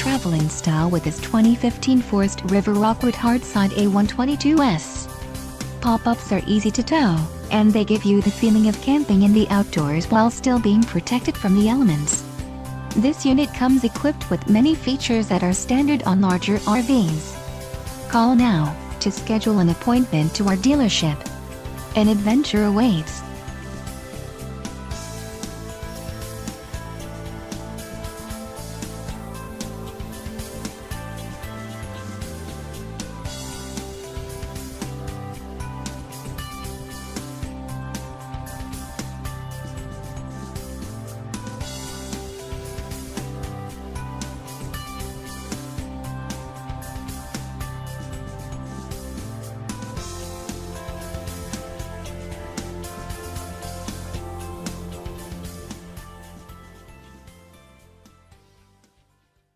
traveling style with this 2015 Forest River Rockwood Hardside A122S. Pop-ups are easy to tow, and they give you the feeling of camping in the outdoors while still being protected from the elements. This unit comes equipped with many features that are standard on larger RVs. Call now to schedule an appointment to our dealership. An adventure awaits.